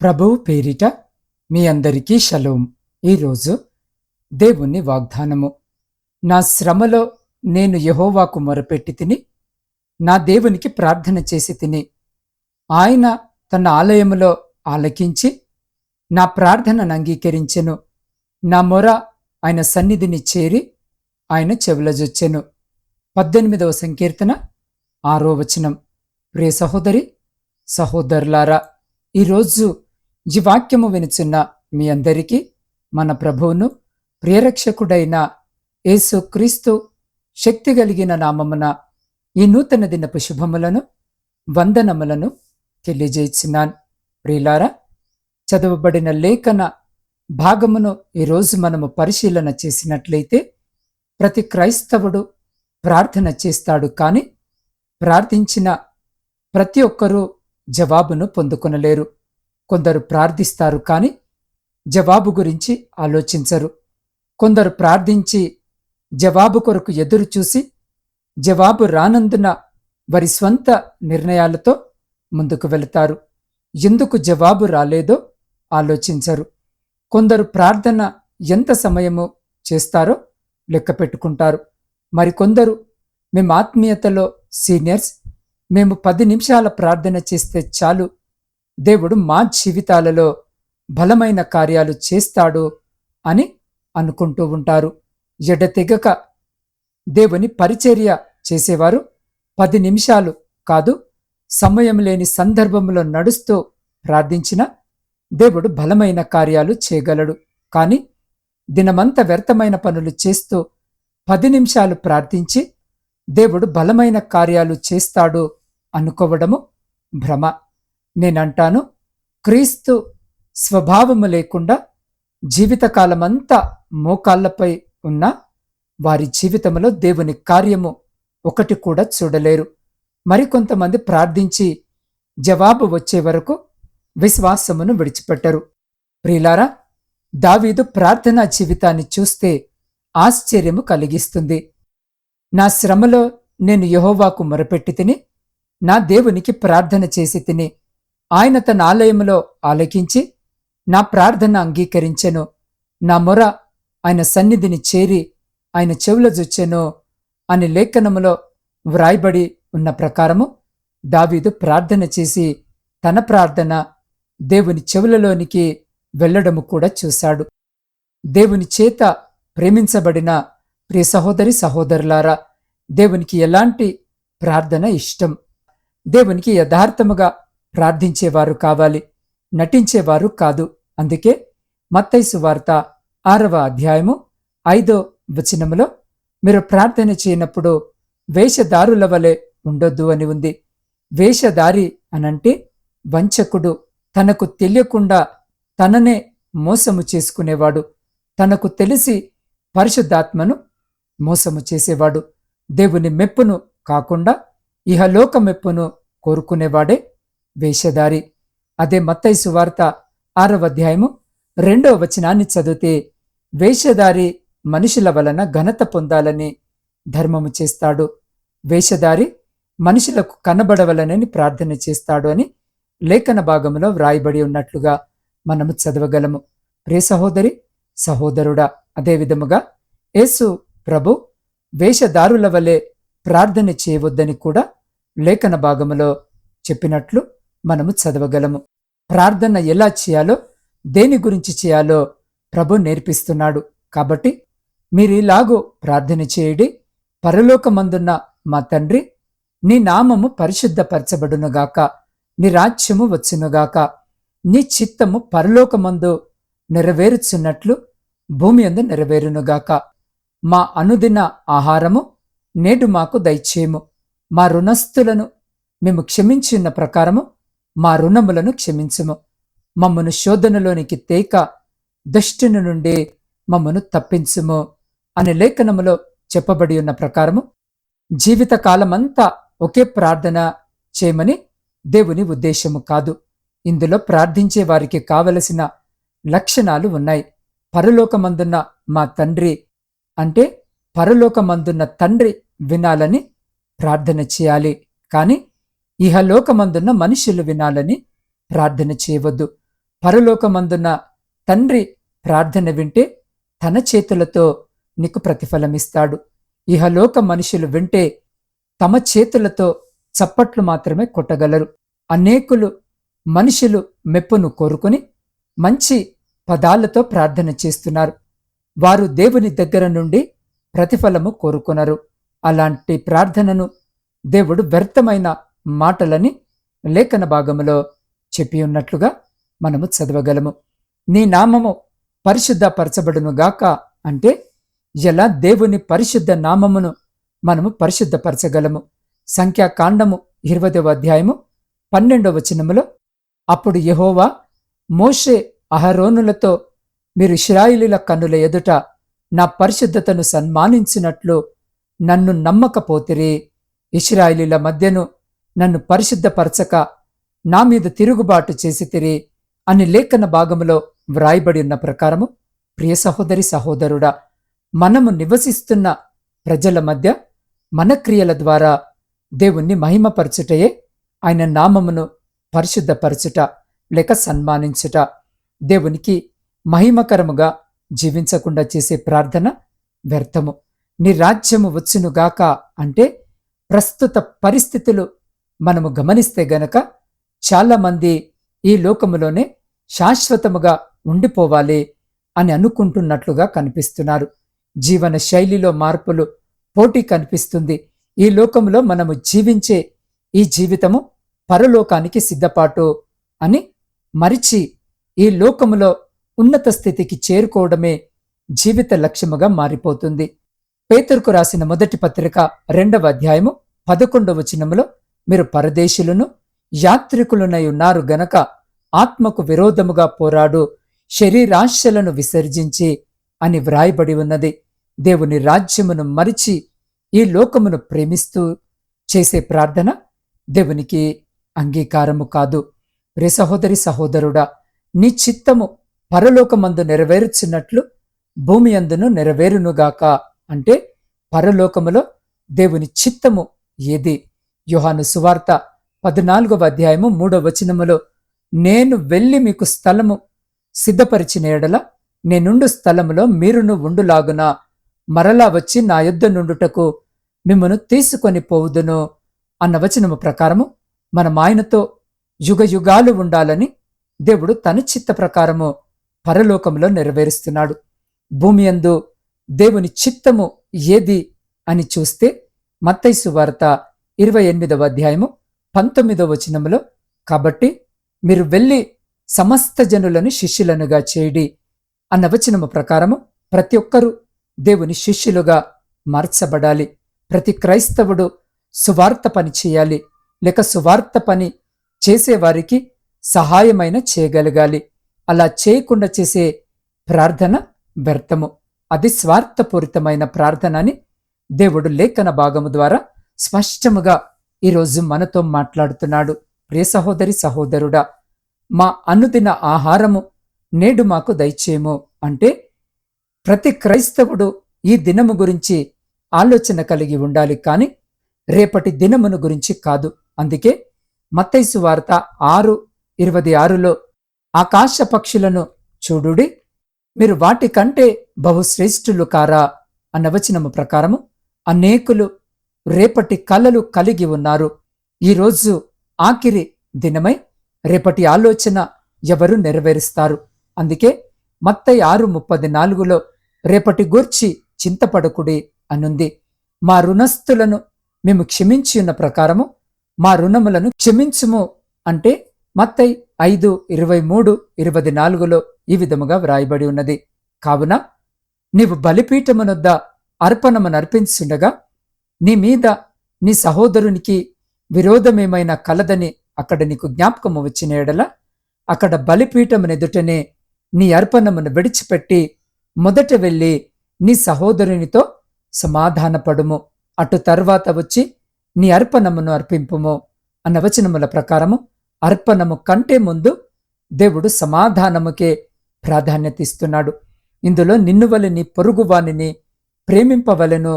ప్రభువు పేరిట మీ అందరికీ షలోం. ఈరోజు దేవుని వాగ్దానము. నా శ్రమలో నేను యెహోవాకు మొరపెట్టి తిని, నా దేవునికి ప్రార్థన చేసి తిని, ఆయన తన ఆలయములో ఆలకించి నా ప్రార్థనను అంగీకరించెను. నా మొర ఆయన సన్నిధిని చేరి ఆయన చెవులజొచ్చెను. 18వ సంకీర్తన 6వ వచనం. ప్రియ సహోదరి సహోదరులారా, ఈరోజు ఈ వాక్యము వినుచున్న మీ అందరికీ మన ప్రభువును ప్రియరక్షకుడైన యేసు క్రీస్తు శక్తి కలిగిన నామమున ఈ నూతన దినపు శుభములను వందనములను తెలియజేస్తున్నాను. ప్రియులారా, చదవబడిన లేఖన భాగమును ఈరోజు మనము పరిశీలన చేసినట్లయితే, ప్రతి క్రైస్తవుడు ప్రార్థన చేస్తాడు, కానీ ప్రార్థించిన ప్రతి ఒక్కరూ జవాబును పొందుకొనలేరు. కొందరు ప్రార్థిస్తారు, కానీ జవాబు గురించి ఆలోచించరు. కొందరు ప్రార్థించి జవాబు కొరకు ఎదురు చూసి జవాబు రానందున వారి స్వంత నిర్ణయాలతో ముందుకు వెళతారు. ఎందుకు జవాబు రాలేదో ఆలోచించరు. కొందరు ప్రార్థన ఎంత సమయము చేస్తారో లెక్క పెట్టుకుంటారు. మరికొందరు, మేము ఆత్మీయతలో సీనియర్స్, మేము 10 నిమిషాల ప్రార్థన చేస్తే చాలు, దేవుడు మా జీవితాలలో బలమైన కార్యాలు చేస్తాడు అని అనుకుంటూ ఉంటారు. ఎడతెగక దేవుని పరిచర్య చేసేవారు 10 నిమిషాలు కాదు, సమయం లేని సందర్భంలో నడుస్తూ ప్రార్థించిన దేవుడు బలమైన కార్యాలు చేయగలడు. కానీ దినమంతా వ్యర్థమైన పనులు చేస్తూ 10 నిమిషాలు ప్రార్థించి దేవుడు బలమైన కార్యాలు చేస్తాడు అనుకోవడము భ్రమ. నేనంటాను, క్రీస్తు స్వభావము లేకుండా జీవితకాలమంతా మోకాళ్లపై ఉన్న వారి జీవితంలో దేవుని కార్యము ఒకటి కూడా చూడలేరు. మరికొంతమంది ప్రార్థించి జవాబు వచ్చే వరకు విశ్వాసమును విడిచిపెట్టరు. ప్రియులారా, దావీదు ప్రార్థనా జీవితాన్ని చూస్తే ఆశ్చర్యము కలిగిస్తుంది. నా శ్రమలో నేను యెహోవాకు మొరపెట్టి తిని, నా దేవునికి ప్రార్థన చేసి తిని, ఆయన తన ఆలయములో ఆలకించి నా ప్రార్థన అంగీకరించెను. నా మొర ఆయన సన్నిధిని చేరి ఆయన చెవులజొచ్చెను అని లేఖనములో వ్రాయబడి ఉన్న ప్రకారము దావీదు ప్రార్థన చేసి తన ప్రార్థన దేవుని చెవులలోనికి వెళ్ళడము కూడా చూశాడు. దేవుని చేత ప్రేమించబడిన ప్రియ సహోదరి సహోదరులారా, దేవునికి ఎలాంటి ప్రార్థన ఇష్టం? దేవునికి యథార్థముగా ప్రార్థించేవారు కావాలి, నటించేవారు కాదు. అందుకే మత్తయి సువార్త 6వ అధ్యాయము 5వ వచనములో, మీరు ప్రార్థన చేయనప్పుడు వేషధారుల వలె ఉండొద్దు అని ఉంది. వేషధారి అనంటే వంచకుడు, తనకు తెలియకుండా తననే మోసము చేసుకునేవాడు, తనకు తెలిసి పరిశుద్ధాత్మను మోసము చేసేవాడు. దేవుని మెప్పును కాకుండా ఇహలోక మెప్పును కోరుకునేవాడే వేషధారి. అదే మత్తయి సువార్త 6వ అధ్యాయము 2వ వచనాన్ని చదివితే, వేషధారి మనుషుల వలన ఘనత పొందాలని ధర్మము చేస్తాడు, వేషధారి మనుషులకు కనబడవలనని ప్రార్థన చేస్తాడు అని లేఖన భాగంలో వ్రాయబడి ఉన్నట్లుగా మనము చదవగలము. ప్రియ సహోదరి సహోదరుడా, అదేవిధముగా యేసు ప్రభు వేషధారుల వలె ప్రార్థన చేయవద్దని కూడా లేఖన భాగములో చెప్పినట్లు మనము చదవగలము. ప్రార్థన ఎలా చేయాలో, దేని గురించి చేయాలో ప్రభు నేర్పిస్తున్నాడు. కాబట్టి మీరిలాగూ ప్రార్థన చేయుడి. పరలోకమందున్న మా తండ్రి, నీ నామము పరిశుద్ధపరచబడునుగాక, నీ రాజ్యము వచ్చునుగాక, నీ చిత్తము పరలోకమందు నెరవేరుచున్నట్లు భూమి యందు నెరవేరునుగాక. మా అనుదిన ఆహారము నేడు మాకు దయచేయము. మా రుణస్థులను మేము క్షమించున్న ప్రకారము మా రుణములను క్షమించుము. మమ్మను శోధనలోనికి తేక దుష్టుని నుండి మమ్మను తప్పించుము అనే లేఖనములో చెప్పబడి ఉన్న ప్రకారము జీవితకాలమంతా ఒకే ప్రార్థన చేయమని దేవుని ఉద్దేశము కాదు. ఇందులో ప్రార్థించే వారికి కావలసిన లక్షణాలు ఉన్నాయి. పరలోకమందున్న మా తండ్రి అంటే పరలోకమందున్న తండ్రి వినాలని ప్రార్థన చేయాలి, కానీ ఇహలోకమందున్న మనుషులు వినాలని ప్రార్థన చేయవద్దు. పరలోకమందున్న తండ్రి ప్రార్థన వింటే తన చేతులతో నీకు ప్రతిఫలమిస్తాడు. ఇహలోక మనుషులు వింటే తమ చేతులతో చప్పట్లు మాత్రమే కొట్టగలరు. అనేకులు మనుషులు మెప్పును కోరుకుని మంచి పదాలతో ప్రార్థన చేస్తున్నారు. వారు దేవుని దగ్గర నుండి ప్రతిఫలము కోరుకున్నారు. అలాంటి ప్రార్థనను దేవుడు వ్యర్థమైన మాటలని లేఖన భాగములో చెప్పి ఉన్నట్లుగా మనము చదవగలము. నీ నామము పరిశుద్ధపరచబడునుగాక అంటే ఎలా దేవుని పరిశుద్ధ నామమును మనము పరిశుద్ధపరచగలము. సంఖ్యాకాండము 20వ అధ్యాయము 12వ వచనములో, అప్పుడు యెహోవా మోషే అహరోనులతో, మీరు ఇశ్రాయేలీయుల కన్నుల ఎదుట నా పరిశుద్ధతను సన్మానించినట్లు నన్ను నమ్మకపోతిరి, ఇశ్రాయేలీయుల మధ్యను నన్ను పరిశుద్ధపరచక నా మీద తిరుగుబాటు చేసితిరి అని లేఖన భాగములో వ్రాయబడి ఉన్న ప్రకారము, ప్రియ సహోదరి సహోదరుడా, మనము నివసిస్తున్న ప్రజల మధ్య మన క్రియల ద్వారా దేవుణ్ణి మహిమపరచుటయే ఆయన నామమును పరిశుద్ధపరచుట లేక సన్మానించుట. దేవునికి మహిమకరముగా జీవించకుండా చేసే ప్రార్థన వ్యర్థము. నీ రాజ్యము వచ్చునుగాక అంటే ప్రస్తుత పరిస్థితులు మనము గమనిస్తే గనక చాలామంది ఈ లోకములోనే శాశ్వతముగా ఉండిపోవాలి అని అనుకుంటున్నట్లుగా కనిపిస్తున్నారు. జీవన శైలిలో మార్పులు, పోటీ కనిపిస్తుంది. ఈ లోకంలో మనము జీవించే ఈ జీవితము పరలోకానికి సిద్ధపాటు అని మరిచి ఈ లోకములో ఉన్నత స్థితికి చేరుకోవడమే జీవిత లక్ష్యముగా మారిపోతుంది. పేతురుకు రాసిన మొదటి పత్రిక 2వ అధ్యాయము 11వ వచనములో, మీరు పరదేశులను యాత్రికులనై ఉన్నారు గనక ఆత్మకు విరోధముగా పోరాడు శరీరాశలను విసర్జించి అని వ్రాయబడి ఉన్నది. దేవుని రాజ్యమును మరిచి ఈ లోకమును ప్రేమిస్తూ చేసే ప్రార్థన దేవునికి అంగీకారము కాదు. ప్రియ సహోదరి సహోదరుడా, నీ చిత్తము పరలోకమందు నెరవేర్చినట్లు భూమి అందును నెరవేరునుగాక అంటే పరలోకములో దేవుని చిత్తము ఏది? యోహాను సువార్త 14వ అధ్యాయము 3వ వచనములో, నేను వెళ్ళి మీకు స్థలము సిద్ధపరిచిన ఎడల నేనుండు స్థలములో మీరును ఉండులాగున మరలా వచ్చి నా యొద్ద నుండుటకు మిమ్మను తీసుకొని పోవుదును అన్న వచనము ప్రకారము మనం ఆయనతో యుగ యుగాలు ఉండాలని దేవుడు తన చిత్త ప్రకారము పరలోకంలో నెరవేరుస్తున్నాడు. భూమి యందు దేవుని చిత్తము ఏది అని చూస్తే మత్తయి సువార్త 28వ అధ్యాయము 19వ వచనములో, కాబట్టి మీరు వెళ్ళి సమస్త జనులను శిష్యులనుగా చేయుడి అన్న వచనము ప్రకారము ప్రతి ఒక్కరూ దేవుని శిష్యులుగా మార్చబడాలి. ప్రతి క్రైస్తవుడు సువార్త పని చేయాలి, లేక సువార్త పని చేసేవారికి సహాయమైన చేయగలగాలి. అలా చేయకుండా చేసే ప్రార్థన వ్యర్థము. అది స్వార్థపూరితమైన ప్రార్థన అని దేవుడు లేఖన భాగము ద్వారా స్పష్టముగా ఈరోజు మనతో మాట్లాడుతున్నాడు. ప్రియ సహోదరి సహోదరుడా, మా అనుదిన ఆహారము నేడు మాకు దయచేయము అంటే ప్రతి క్రైస్తవుడు ఈ దినము గురించి ఆలోచన కలిగి ఉండాలి, కానీ రేపటి దినమును గురించి కాదు. అందుకే మత్తయి సువార్త 6:26లో, ఆకాశ పక్షులను చూడుడి, మీరు వాటికంటే బహుశ్రేష్ఠులు కారా అన్న వచనము ప్రకారము అనేకులు రేపటి కలలు కలిగి ఉన్నారు. ఈరోజు ఆఖరి దినమై రేపటి ఆలోచన ఎవరు నెరవేరుస్తారు? అందుకే మత్తయి 6:34లో, రేపటి గూర్చి చింతపడకుడి అనుంది. మా రుణస్థులను మేము క్షమించి ఉన్న ప్రకారము మా రుణములను క్షమించుము అంటే మత్తయి 5:23-24లో ఈ విధముగా వ్రాయబడి ఉన్నది. కావున నీవు బలిపీఠమునొద్ద అర్పణమును అర్పించుండగా నీ మీద నీ సహోదరునికి విరోధమేమైనా కలదని అక్కడ నీకు జ్ఞాపకము వచ్చిన ఎడల అక్కడ బలిపీఠమునెదుటనే నీ అర్పణమును విడిచిపెట్టి మొదట వెళ్ళి నీ సహోదరునితో సమాధానపడుము, అటు తర్వాత వచ్చి నీ అర్పణమును అర్పింపుము అన్న వచనముల ప్రకారము అర్పణము కంటే ముందు దేవుడు సమాధానముకే ప్రాధాన్యత ఇస్తున్నాడు. ఇందులో నిన్ను వలె నీ పొరుగువానిని ప్రేమింపవలెను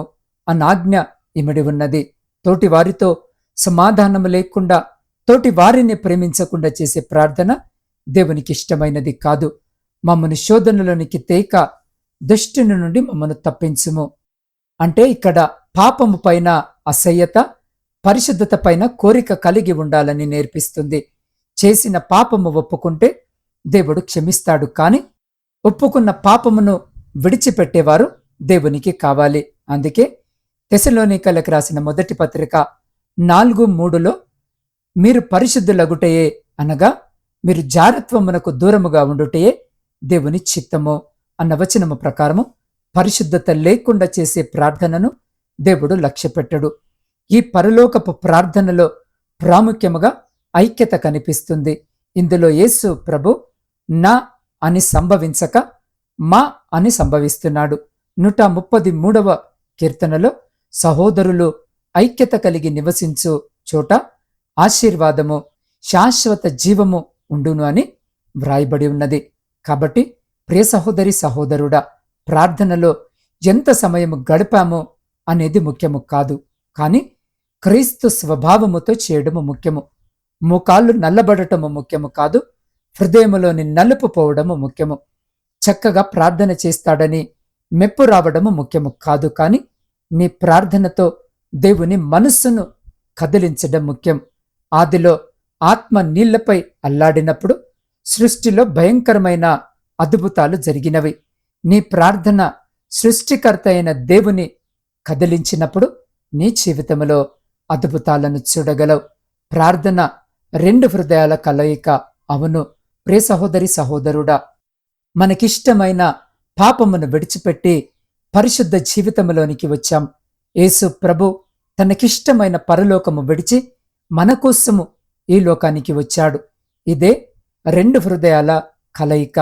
అన్న ఆజ్ఞ ఇమిడి ఉన్నది. తోటి వారితో సమాధానము లేకుండా, తోటి వారిని ప్రేమించకుండా చేసే ప్రార్థన దేవునికి ఇష్టమైనది కాదు. మమ్మను శోధనలోనికి తేక దుష్టుని నుండి మమ్మను తప్పించుము. అంటే ఇక్కడ పాపము పైన అసహ్యత, పరిశుద్ధత పైన కోరిక కలిగి ఉండాలని నేర్పిస్తుంది. చేసిన పాపము ఒప్పుకుంటే దేవుడు క్షమిస్తాడు, కాని ఒప్పుకున్న పాపమును విడిచిపెట్టేవారు దేవునికి కావాలి. అందుకే తెసలోనికలకు రాసిన మొదటి పత్రిక 4:3లో మీరు పరిశుద్ధులగుటయే, అనగా మీరు జారత్వమునకు దూరముగా ఉండుటయే దేవుని చిత్తము అన్న వచనము ప్రకారము పరిశుద్ధత లేకుండా చేసే ప్రార్థనను దేవుడు లక్ష్యపెట్టడు. ఈ పరలోకపు ప్రార్థనలో ప్రాముఖ్యముగా ఐక్యత కనిపిస్తుంది. ఇందులో యేసు ప్రభు నా అని సంభవించక మా అని సంభవిస్తున్నాడు. 133వ కీర్తనలో సహోదరులు ఐక్యత కలిగి నివసించు చోట ఆశీర్వాదము, శాశ్వత జీవము ఉండును అని వ్రాయబడి ఉన్నది. కాబట్టి ప్రియ సహోదరి సహోదరుడా, ప్రార్థనలో ఎంత సమయం గడిపామో అనేది ముఖ్యము కాదు, కానీ క్రీస్తు స్వభావముతో చేయడము ముఖ్యము. మోకాళ్ళు నల్లబడటము ముఖ్యము కాదు, హృదయములోని నలుపు పోవడము ముఖ్యము. చక్కగా ప్రార్థన చేస్తాడని మెప్పు రావడము ముఖ్యము కాదు, కానీ నీ ప్రార్థనతో దేవుని మనస్సును కదిలించడం ముఖ్యం. ఆదిలో ఆత్మ నీళ్లపై అల్లాడినప్పుడు సృష్టిలో భయంకరమైన అద్భుతాలు జరిగినవి. నీ ప్రార్థన సృష్టికర్త అయిన దేవుని కదిలించినప్పుడు నీ జీవితంలో అద్భుతాలను చూడగలవు. ప్రార్థన 2 హృదయాల కలయిక. అవును ప్రియ సహోదరి సహోదరుడా, మనకిష్టమైన పాపమును విడిచిపెట్టి పరిశుద్ధ జీవితంలోనికి వచ్చాం. యేసు ప్రభు తనకిష్టమైన పరలోకము విడిచి మన కోసము ఈ లోకానికి వచ్చాడు. ఇదే 2 హృదయాల కలయిక.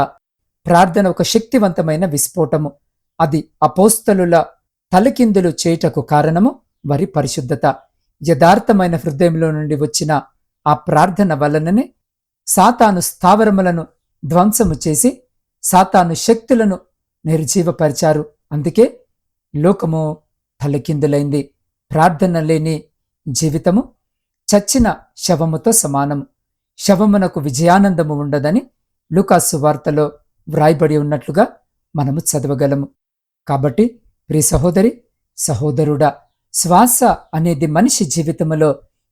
ప్రార్థన ఒక శక్తివంతమైన విస్ఫోటము. అది అపోస్తలుల తలకిందులు చేయుటకు కారణము వారి పరిశుద్ధత. యథార్థమైన హృదయంలో నుండి వచ్చిన ఆ ప్రార్థన వలననే సాతాను స్థావరములను ధ్వంసము చేసి సాతాను శక్తులను నిర్జీవపరిచారు. అందుకే లోకము తలకిందులైంది. ప్రార్థన లేని జీవితము చచ్చిన శవముతో సమానము. శవమునకు విజయానందము ఉండదని లూకాసు వార్తలో వ్రాయబడి ఉన్నట్లుగా మనము చదవగలము. కాబట్టి ప్రియ సహోదరి సహోదరుడా, శ్వాస అనేది మనిషి జీవితంలో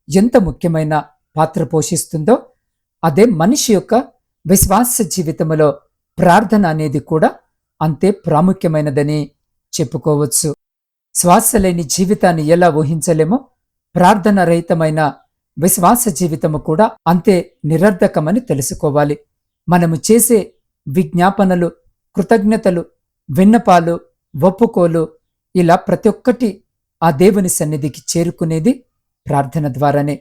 ఎంత ముఖ్యమైన పాత్ర పోషిస్తుందో, అదే మనిషి యొక్క విశ్వాస జీవితంలో ప్రార్థన అనేది కూడా అంతే ప్రాముఖ్యమైనదని చెప్పుకోవచ్చు. శ్వాస లేని జీవితాన్ని ఎలా ఊహించలేమో, ప్రార్థన రహితమైన విశ్వాస జీవితము కూడా అంతే నిరర్ధకమని తెలుసుకోవాలి. మనము చేసే విజ్ఞాపనలు, కృతజ్ఞతలు, విన్నపాలు, ఒప్పుకోలు, ఇలా ప్రతి ఒక్కటి ఆ దేవుని సన్నిధికి చేరుకునేది ప్రార్థన ద్వారానే.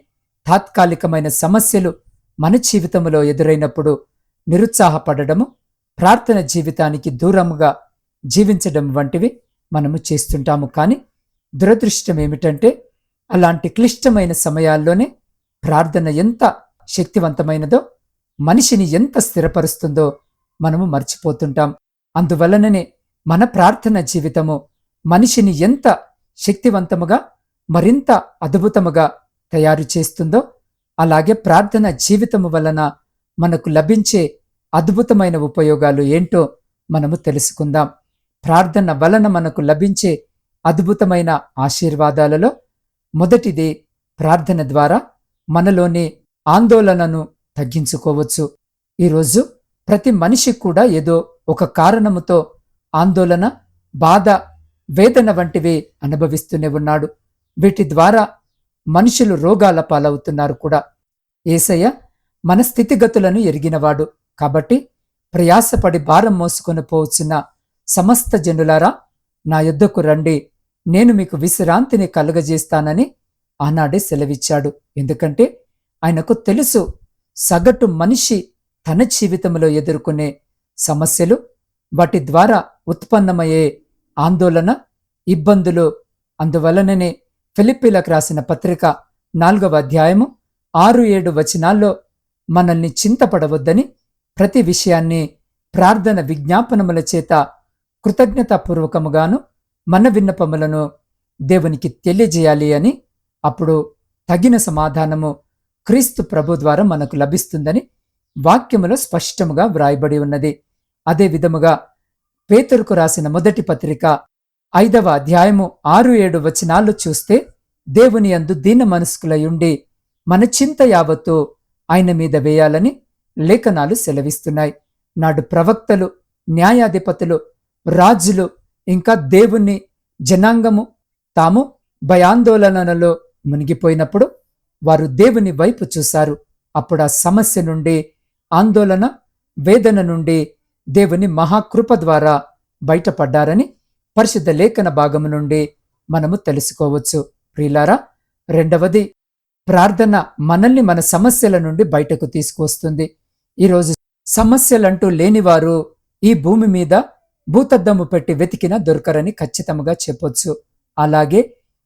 తాత్కాలికమైన సమస్యలు మన జీవితంలో ఎదురైనప్పుడు నిరుత్సాహపడము, ప్రార్థన జీవితానికి దూరముగా జీవించడం వంటివి మనము చేస్తుంటాము. కానీ దురదృష్టం ఏమిటంటే, అలాంటి క్లిష్టమైన సమయాల్లోనే ప్రార్థన ఎంత శక్తివంతమైనదో, మనిషిని ఎంత స్థిరపరుస్తుందో మనము మర్చిపోతుంటాం. అందువలననే మన ప్రార్థన జీవితము మనిషిని ఎంత శక్తివంతముగా, మరింత అద్భుతముగా తయారు చేస్తుందో, అలాగే ప్రార్థన జీవితము వలన మనకు లభించే అద్భుతమైన ఉపయోగాలు ఏంటో మనము తెలుసుకుందాం. ప్రార్థన వలన మనకు లభించే అద్భుతమైన ఆశీర్వాదాలలో మొదటిది, ప్రార్థన ద్వారా మనలోని ఆందోళనను తగ్గించుకోవచ్చు. ఈరోజు ప్రతి మనిషి కూడా ఏదో ఒక కారణముతో ఆందోళన, బాధ, వేదన వంటివి అనుభవిస్తూనే ఉన్నాడు. వీటి ద్వారా మనుషులు రోగాల పాలవుతున్నారు కూడా. యేసయ్య మన స్థితిగతులను ఎరిగినవాడు. కాబట్టి ప్రయాసపడి భారం మోసుకొని పోవచ్చున్న సమస్త జనులారా, నా యొద్దకు రండి, నేను మీకు విశ్రాంతిని కలుగజేస్తానని ఆనాడే సెలవిచ్చాడు. ఎందుకంటే ఆయనకు తెలుసు, సగటు మనిషి తన జీవితంలో ఎదుర్కొనే సమస్యలు, వాటి ద్వారా ఉత్పన్నమయ్యే ఆందోళన, ఇబ్బందులు. అందువలననే ఫిలిప్పీలకు రాసిన పత్రిక 4వ అధ్యాయము 6-7 వచనాల్లో మనల్ని చింతపడవద్దని, ప్రతి విషయాన్ని ప్రార్థన విజ్ఞాపనముల చేత కృతజ్ఞతాపూర్వకముగాను మన విన్నపములను దేవునికి తెలియజేయాలి అని, అప్పుడు తగిన సమాధానము క్రీస్తు ప్రభు ద్వారా మనకు లభిస్తుందని వాక్యములో స్పష్టముగా వ్రాయబడి ఉన్నది. అదే విధముగా పేతురుకు రాసిన మొదటి పత్రిక 5వ అధ్యాయము 6-7 వచనాల్లో చూస్తే, దేవుని యందు దీన మనస్కులయుండి మన చింత యావత్తు ఆయన మీద వేయాలని లేఖనాలు సెలవిస్తున్నాయి. నాడు ప్రవక్తలు, న్యాయాధిపతులు, రాజులు, ఇంకా దేవుని జనాంగము తాము భయాందోళనలలో మునిగిపోయినప్పుడు వారు దేవుని వైపు చూశారు. అప్పుడు ఆ సమస్య నుండి, ఆందోళన, వేదన నుండి దేవుని మహాకృప ద్వారా బయటపడ్డారని పరిశుద్ధ లేఖన భాగము నుండి మనము తెలుసుకోవచ్చు. ప్రియులారా, రెండవది, ప్రార్థన మనల్ని మన సమస్యల నుండి బయటకు తీసుకువస్తుంది. ఈరోజు సమస్యలంటూ లేనివారు ఈ భూమి మీద భూతద్దము పెట్టి వెతికినా దొరకరని ఖచ్చితంగా చెప్పొచ్చు. అలాగే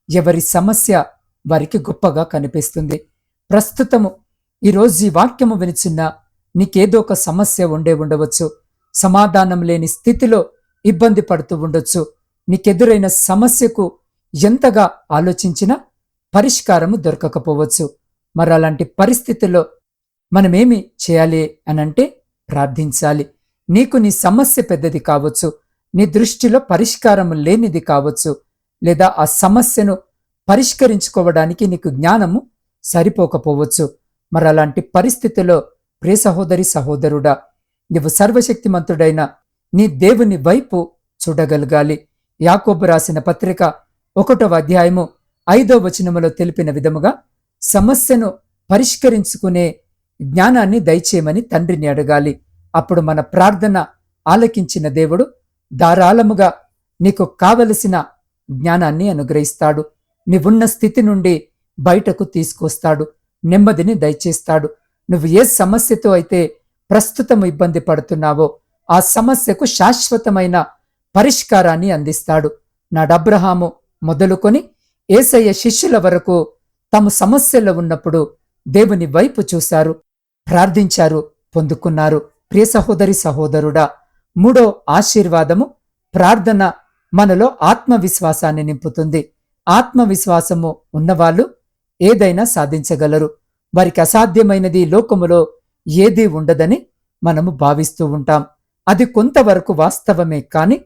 ఎవరి సమస్య వారికి గొప్పగా కనిపిస్తుంది. ప్రస్తుతము ఈరోజు ఈ వాక్యము వినిచిన్న నీకేదో ఒక సమస్య ఉండవచ్చు. సమాధానం లేని స్థితిలో ఇబ్బంది పడుతూ ఉండొచ్చు. నీకెదురైన సమస్యకు ఎంతగా ఆలోచించినా పరిష్కారము దొరకకపోవచ్చు. మరి అలాంటి పరిస్థితుల్లో మనమేమి చేయాలి అనంటే ప్రార్థించాలి. నీకు నీ సమస్య పెద్దది కావచ్చు, నీ దృష్టిలో పరిష్కారం లేనిది కావచ్చు, లేదా ఆ సమస్యను పరిష్కరించుకోవడానికి నీకు జ్ఞానము సరిపోకపోవచ్చు. మరి అలాంటి పరిస్థితిలో ప్రియ సహోదరి, సహోదరుడా, నీవు సర్వశక్తిమంతుడైన నీ దేవుని వైపు చూడగలగాలి. యాకోబు రాసిన పత్రిక 1వ అధ్యాయము 5వ వచనములో తెలిపిన విధముగా సమస్యను పరిష్కరించుకునే జ్ఞానాన్ని దయచేయమని తండ్రిని అడగాలి. అప్పుడు మన ప్రార్థన ఆలకించిన దేవుడు ధారాళముగా నీకు కావలసిన జ్ఞానాన్ని అనుగ్రహిస్తాడు. నీవున్న స్థితి నుండి బయటకు తీసుకొస్తాడు. నెమ్మదిని దయచేస్తాడు. నువ్వు ఏ సమస్యతో అయితే ప్రస్తుతం ఇబ్బంది పడుతున్నావో ఆ సమస్యకు శాశ్వతమైన పరిష్కారాన్ని అందిస్తాడు. నాడు అబ్రహాము మొదలుకొని యేసయ్య శిష్యుల వరకు తమ సమస్యల్లో ఉన్నప్పుడు దేవుని వైపు చూశారు, ప్రార్థించారు, పొందుకున్నారు. ప్రియ సహోదరి, సహోదరుడా, మూడో ఆశీర్వాదము, ప్రార్థన మనలో ఆత్మవిశ్వాసాన్ని నింపుతుంది. ఆత్మవిశ్వాసము ఉన్నవాళ్ళు ఏదైనా సాధించగలరు. వారికి అసాధ్యమైనది లోకములో ఏదీ ఉండదని మనము భావిస్తూ ఉంటాం. అది కొంతవరకు వాస్తవమే. కాని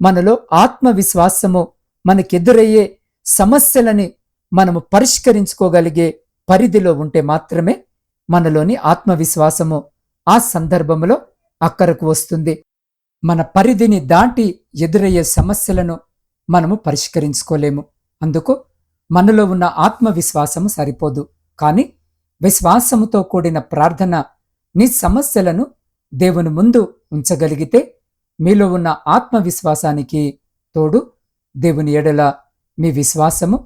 మనలో ఆత్మవిశ్వాసము మనకెదురయ్యే సమస్యలని మనము పరిష్కరించుకోగలిగే పరిధిలో ఉంటే మాత్రమే మనలోని ఆత్మవిశ్వాసము ఆ సందర్భంలో అక్కరకు వస్తుంది. మన పరిధిని దాటి ఎదురయ్యే సమస్యలను మనము పరిష్కరించుకోలేము. అందుకు మనలో ఉన్న ఆత్మవిశ్వాసము సరిపోదు. కానీ విశ్వాసముతో కూడిన ప్రార్థన నీ సమస్యలను దేవుని ముందు ఉంచగలిగితే మీలో ఉన్న ఆత్మవిశ్వాసానికి తోడు దేవుని ఎడల మీ విశ్వాసము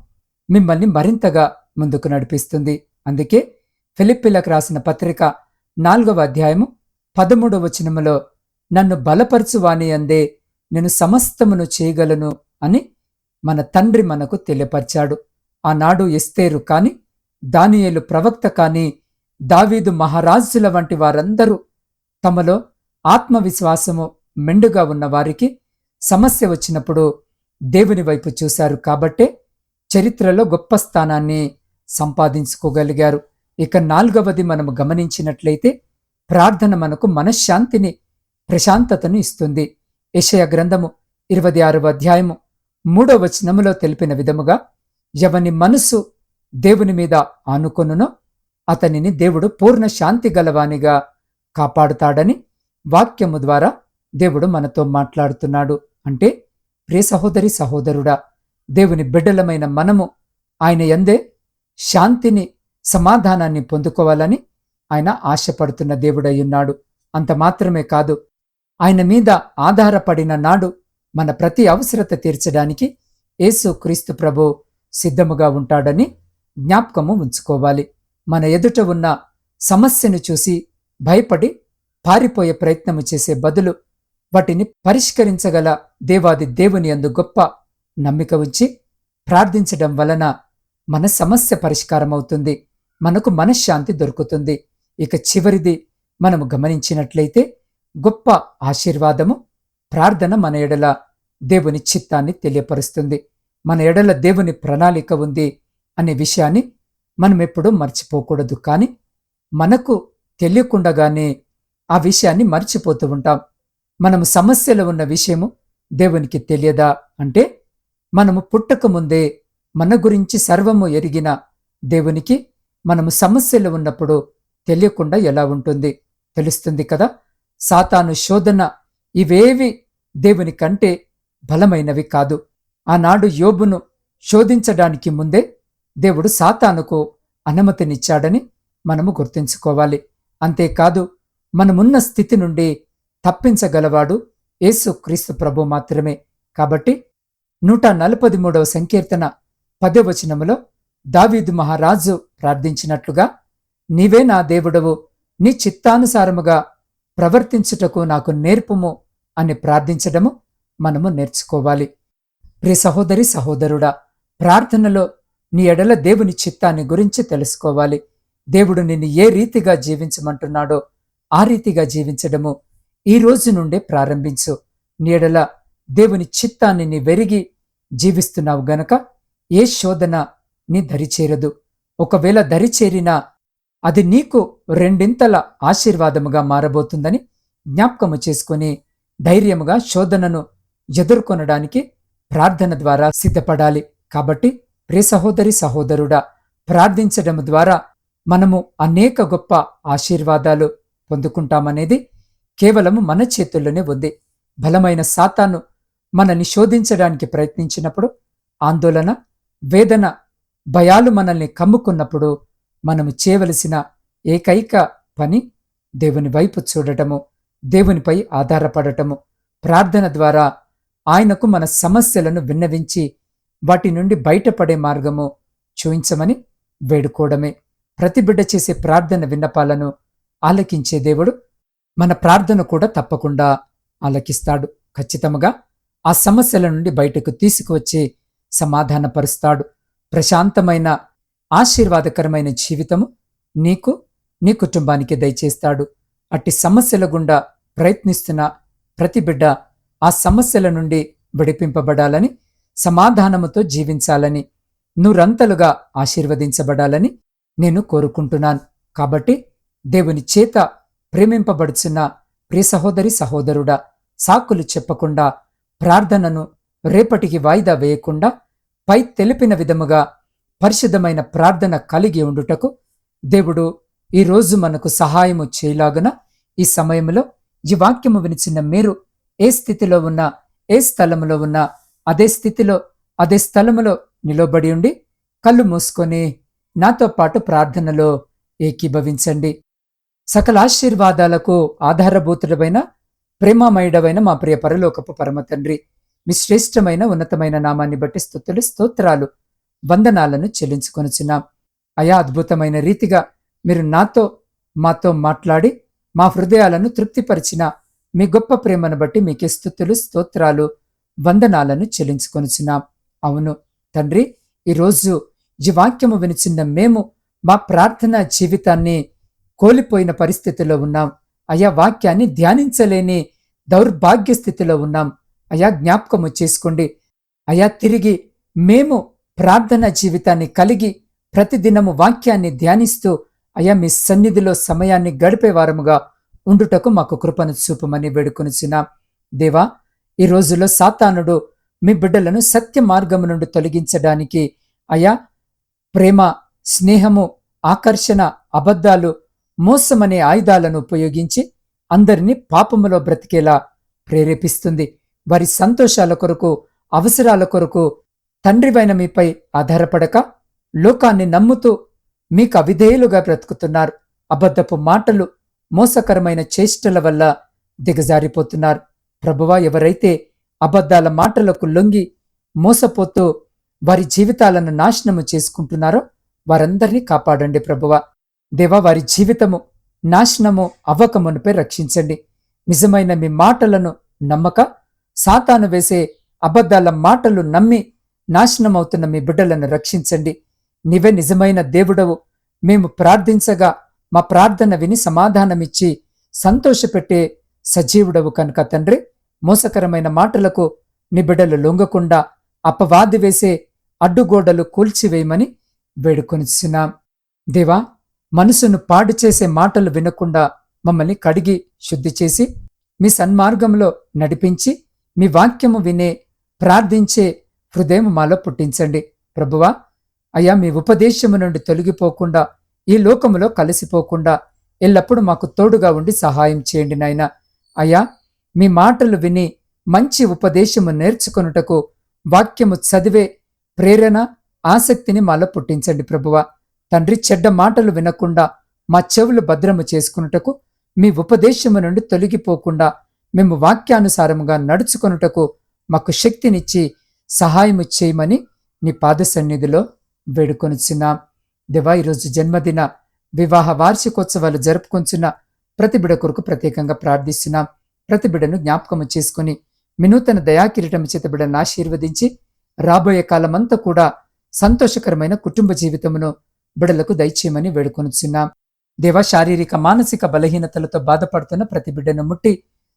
మిమ్మల్ని మరింతగా ముందుకు నడిపిస్తుంది. అందుకే ఫిలిప్పీలకు రాసిన పత్రిక 4వ అధ్యాయము 13వ వచనములో నన్ను బలపరచువాని అందే నేను సమస్తమును చేయగలను అని మన తండ్రి మనకు తెలియపరిచాడు. ఆనాడు ఎస్తేరు కాని, దానియేలు ప్రవక్త కాని, దావీదు మహారాజుల వంటి వారందరూ తమలో ఆత్మవిశ్వాసము మెండుగా ఉన్న వారికి సమస్య వచ్చినప్పుడు దేవుని వైపు చూశారు. కాబట్టే చరిత్రలో గొప్ప స్థానాన్ని సంపాదించుకోగలిగారు. ఇక 4వది మనము గమనించినట్లయితే ప్రార్థన మనకు మనశ్శాంతిని, ప్రశాంతతను ఇస్తుంది. యెషయా గ్రంథము 26వ అధ్యాయము 3వ వచనములో తెలిపిన విధముగా ఎవని మనసు దేవుని మీద ఆనుకొనునో అతనిని దేవుడు పూర్ణ శాంతి గలవానిగా కాపాడుతాడని వాక్యము ద్వారా దేవుడు మనతో మాట్లాడుతున్నాడు. అంటే ప్రియ సహోదరి, సహోదరుడా, దేవుని బిడ్డలమైన మనము ఆయన యందే శాంతిని, సమాధానాన్ని పొందుకోవాలని ఆయన ఆశపడుతున్న దేవుడయ్యున్నాడు. అంత మాత్రమే కాదు, ఆయన మీద ఆధారపడిన నాడు మన ప్రతి అవసరత తీర్చడానికి యేసు క్రీస్తు ప్రభు సిద్ధముగా ఉంటాడని జ్ఞాపకము ఉంచుకోవాలి. మన ఎదుట ఉన్న సమస్యను చూసి భయపడి పారిపోయే ప్రయత్నము చేసే బదులు వాటిని పరిష్కరించగల దేవాది దేవుని యందు గొప్ప నమ్మిక ఉంచి ప్రార్థించడం వలన మన సమస్య పరిష్కారమవుతుంది. మనకు మనశ్శాంతి దొరుకుతుంది. ఇక చివరిది మనము గమనించినట్లయితే గొప్ప ఆశీర్వాదము, ప్రార్థన మన ఎడల దేవుని చిత్తాన్ని తెలియపరుస్తుంది. మన ఎడల దేవుని ప్రణాళిక ఉంది అనే విషయాన్ని మనం ఎప్పుడూ మర్చిపోకూడదు. కానీ మనకు తెలియకుండానే ఆ విషయాన్ని మర్చిపోతూ ఉంటాం. మనము సమస్యలో ఉన్న విషయము దేవునికి తెలియదా అంటే, మనము పుట్టక ముందే మన గురించి సర్వము ఎరిగిన దేవునికి మనము సమస్యలు ఉన్నప్పుడు తెలియకుండా ఎలా ఉంటుంది? తెలుస్తుంది కదా. సాతాను శోధన ఇవేవి దేవుని కంటే బలమైనవి కాదు. ఆనాడు యోబును శోధించడానికి ముందే దేవుడు సాతానుకు అనుమతినిచ్చాడని మనము గుర్తుంచుకోవాలి. అంతేకాదు, మనమున్న స్థితి నుండి తప్పించగలవాడు యేసుక్రీస్తు ప్రభు మాత్రమే. కాబట్టి 143వ సంకీర్తన 10వ వచనములో దావీదు మహారాజు ప్రార్థించినట్లుగా, నీవే నా దేవుడవు, నీ చిత్తానుసారముగా ప్రవర్తించుటకు నాకు నేర్పుము అని ప్రార్థించడము మనము నేర్చుకోవాలి. ప్రియ సహోదరి సహోదరుడా, ప్రార్థనలో నీ ఎడల దేవుని చిత్తాన్ని గురించి తెలుసుకోవాలి. దేవుడు నిన్ను ఏ రీతిగా జీవించమంటున్నాడో ఆ రీతిగా జీవించడము ఈ రోజు నుండే ప్రారంభించు. నీ ఎడల దేవుని చిత్తాన్ని నీ వెరిగి జీవిస్తున్నావు గనక ఏ శోధన నీ దరిచేరదు. ఒకవేళ దరిచేరినా అది నీకు రెండింతల ఆశీర్వాదముగా మారబోతుందని జ్ఞాపకము చేసుకుని ధైర్యముగా శోధనను ఎదుర్కొనడానికి ప్రార్థన ద్వారా సిద్ధపడాలి. కాబట్టి ప్రియ సహోదరి సహోదరుడా, ప్రార్థించడం ద్వారా మనము అనేక గొప్ప ఆశీర్వాదాలు పొందుకుంటామనేది కేవలము మన చేతుల్లోనే ఉంది. బలమైన సాతాను మనల్ని శోధించడానికి ప్రయత్నించినప్పుడు, ఆందోళన, వేదన, భయాలు మనల్ని కమ్ముకున్నప్పుడు మనము చేయవలసిన ఏకైక పని దేవుని వైపు చూడటము, దేవునిపై ఆధారపడటము, ప్రార్థన ద్వారా ఆయనకు మన సమస్యలను విన్నవించి వాటి నుండి బయటపడే మార్గము చూయించమని వేడుకోవడమే. ప్రతి బిడ్డ చేసే ప్రార్థన విన్నపాలను ఆలకించే దేవుడు మన ప్రార్థన కూడా తప్పకుండా ఆలకిస్తాడు. ఖచ్చితంగా ఆ సమస్యల నుండి బయటకు తీసుకువచ్చి సమాధానపరుస్తాడు. ప్రశాంతమైన ఆశీర్వాదకరమైన జీవితము నీకు, నీ కుటుంబానికి దయచేస్తాడు. అట్టి సమస్యల గుండా ప్రయత్నిస్తున్న ప్రతి బిడ్డ ఆ సమస్యల నుండి విడిపింపబడాలని, సమాధానముతో జీవించాలని, నూరంతలుగా ఆశీర్వదించబడాలని నేను కోరుకుంటున్నాను. కాబట్టి దేవుని చేత ప్రేమింపబడుచున్న ప్రియ సహోదరి సహోదరుడా, సాకులు చెప్పకుండా ప్రార్థనను రేపటికి వాయిదా వేయకుండా పై తెలిపిన విధముగా పరిశుద్ధమైన ప్రార్థన కలిగి ఉండుటకు దేవుడు ఈరోజు మనకు సహాయము చేయలాగున ఈ సమయంలో ఈ వాక్యము వినిచిన మీరు ఏ స్థితిలో ఉన్నా, ఏ స్థలములో ఉన్నా అదే స్థితిలో, అదే స్థలములో నిలబడి ఉండి కళ్ళు మూసుకొని నాతో పాటు ప్రార్థనలో ఏకీభవించండి. సకల ఆశీర్వాదాలకు ఆధారభూతుడమైన ప్రేమమయుడమైన మా ప్రియ పరలోకపు పరమ తండ్రి, మీ శ్రేష్టమైన ఉన్నతమైన నామాన్ని బట్టి స్తుతులు, స్తోత్రాలు, వందనాలను చెల్లించుకొనుచున్నాం. అయా, అద్భుతమైన రీతిగా మీరు మాతో మాట్లాడి మా హృదయాలను తృప్తిపరిచిన మీ గొప్ప ప్రేమను బట్టి మీకే స్తుతులు, స్తోత్రాలు, వందనాలను చెల్లించుకొనుచున్నాం. అవును తండ్రి, ఈరోజు ఈ వాక్యము వినిచిన్న మేము మా ప్రార్థనా జీవితాన్ని కోల్పోయిన పరిస్థితిలో ఉన్నాం. అయా, వాక్యాన్ని ధ్యానించలేని దౌర్భాగ్య స్థితిలో ఉన్నాం. అయా, జ్ఞాపకము చేసుకోండి. అయా, తిరిగి మేము ప్రార్థనా జీవితాన్ని కలిగి ప్రతిదినము వాక్యాన్ని ధ్యానిస్తూ అయా మీ సన్నిధిలో సమయాన్ని గడిపే వారముగా ఉండుటకు మాకు కృపను చూపమని వేడుకొనుచున్నాం. దేవా, ఈ రోజులో సాతానుడు మీ బిడ్డలను సత్య మార్గము నుండి తొలగించడానికి అయా ప్రేమ, స్నేహము, ఆకర్షణ, అబద్ధాలు, మోసమనే ఆయుధాలను ఉపయోగించి అందరినీ పాపములో బ్రతికేలా ప్రేరేపిస్తుంది. వారి సంతోషాల కొరకు, అవసరాల కొరకు తండ్రివైన మీపై ఆధారపడక లోకాన్ని నమ్ముతూ మీకు అవిధేయులుగా బ్రతుకుతున్నారు. అబద్ధపు మాటలు, మోసకరమైన చేష్టల వల్ల దిగజారిపోతున్నారు. ప్రభువా, ఎవరైతే అబద్ధాల మాటలకు లొంగి మోసపోతూ వారి జీవితాలను నాశనము చేసుకుంటున్నారో వారందరినీ కాపాడండి ప్రభువా. దేవా, వారి జీవితము నాశనము అవ్వకమునిపై రక్షించండి. నిజమైన మీ మాటలను నమ్మక సాతాను వేసే అబద్ధాల మాటలు నమ్మి నాశనమవుతున్న మీ బిడ్డలను రక్షించండి. నీవే నిజమైన దేవుడవు. మేము ప్రార్థించగా మా ప్రార్థన విని సమాధానమిచ్చి సంతోషపెట్టే సజీవుడవు కనుక తండ్రి, మోసకరమైన మాటలకు నీ బిడ్డలు లొంగకుండా అపవాది వేసే అడ్డుగోడలు కూల్చివేయమని వేడుకొనిచున్నాం. దేవా, మనసును పాడు చేసే మాటలు వినకుండా మమ్మల్ని కడిగి శుద్ధి చేసి మీ సన్మార్గంలో నడిపించి మీ వాక్యము వినే ప్రార్థించే హృదయం మాలో పుట్టించండి. ప్రభువా, అయ్యా, మీ ఉపదేశము నుండి తొలగిపోకుండా, ఈ లోకములో కలిసిపోకుండా ఎల్లప్పుడూ మాకు తోడుగా ఉండి సహాయం చేయండి నాయనా. అయ్యా, మీ మాటలు విని మంచి ఉపదేశము నేర్చుకొనుటకు వాక్యము చదివే ప్రేరణ, ఆసక్తిని మాలో పుట్టించండి ప్రభువా. తండ్రి, చెడ్డ మాటలు వినకుండా మా చెవులు భద్రము చేసుకున్నటకు, మీ ఉపదేశము నుండి తొలగిపోకుండా మేము వాక్యానుసారముగా నడుచుకొనుటకు మాకు శక్తినిచ్చి సహాయము చేయమని నీ పాద సన్నిధిలో వేడుకొనుచున్నాం. దేవా, ఈరోజు జన్మదిన, వివాహ వార్షికోత్సవాలు జరుపుకొంచున్న ప్రతి బిడ కొరకు ప్రత్యేకంగా ప్రార్థిస్తున్నాం. ప్రతి బిడను జ్ఞాపకము చేసుకుని మీ నూతన దయాకిరీటం చేత బిడను ఆశీర్వదించి రాబోయే కాలమంతా కూడా సంతోషకరమైన కుటుంబ జీవితమును బిడలకు దయచేయమని వేడుకొనుచున్నాం. దేవా, శారీరక మానసిక బలహీనతలతో బాధపడుతున్న ప్రతి బిడ్డను ముట్టి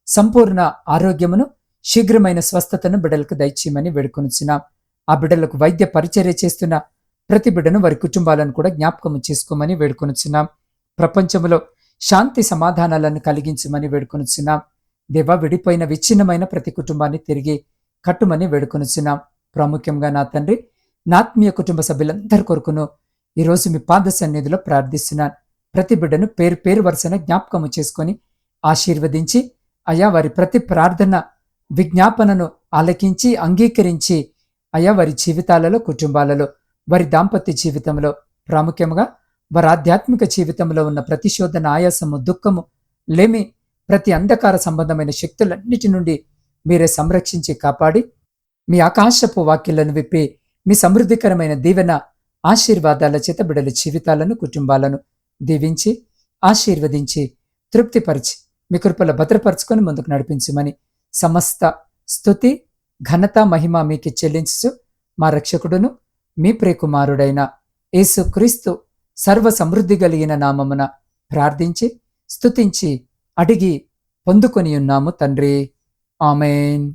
సంపూర్ణ ఆరోగ్యమును, శీఘ్రమైన స్వస్థతను బిడ్డలకు దయచేయమని వేడుకొనుచున్నాం. ఆ బిడ్డలకు వైద్య పరిచర్య చేస్తున్న ప్రతి బిడ్డను, వారి కుటుంబాలను కూడా జ్ఞాపకము చేసుకోమని వేడుకొనుచున్నాం. ప్రపంచంలో శాంతి సమాధానాలను కలిగించమని వేడుకొనుచున్నాం. దేవా, విడిపోయిన విచ్ఛిన్నమైన ప్రతి కుటుంబాన్ని తిరిగి కట్టుమని వేడుకొనుచున్నాం. ప్రాముఖ్యంగా నా తండ్రి, నా ఆత్మీయ కుటుంబ సభ్యులందరి కొరకును ఈరోజు మీ పాద సన్నిధిలో ప్రార్థిస్తున్నాను. ప్రతి బిడ్డను పేరు పేరు వరుసన జ్ఞాపకము చేసుకొని ఆశీర్వదించి, అయా, వారి ప్రతి ప్రార్థన విజ్ఞాపనను ఆలకించి అంగీకరించి, అయా, వారి జీవితాలలో, కుటుంబాలలో, వారి దాంపత్య జీవితంలో, ప్రాముఖ్యంగా వారి ఆధ్యాత్మిక జీవితంలో ఉన్న ప్రతి శోధన, ఆయాసము, దుఃఖము, లేమి, ప్రతి అంధకార సంబంధమైన శక్తులన్నిటి నుండి మీరే సంరక్షించి కాపాడి, మీ ఆకాశపు వాక్యాలను విప్పి మీ సమృద్ధికరమైన దీవెన ఆశీర్వాదాల చేత బిడల జీవితాలను, కుటుంబాలను దీవించి ఆశీర్వదించి తృప్తిపరిచి మీ కృపలో భద్రపరుచుకొని ముందుకు నడిపించమని సమస్త స్తుతి, ఘనత, మహిమ మీకు చెల్లించు మా రక్షకుడును మీ ప్రియకుమారుడైన యేసుక్రీస్తు సర్వ సమృద్ధి కలిగిన నామమున ప్రార్థించి స్తుతించి అడిగి పొందుకొని ఉన్నాము తండ్రి. ఆమేన్.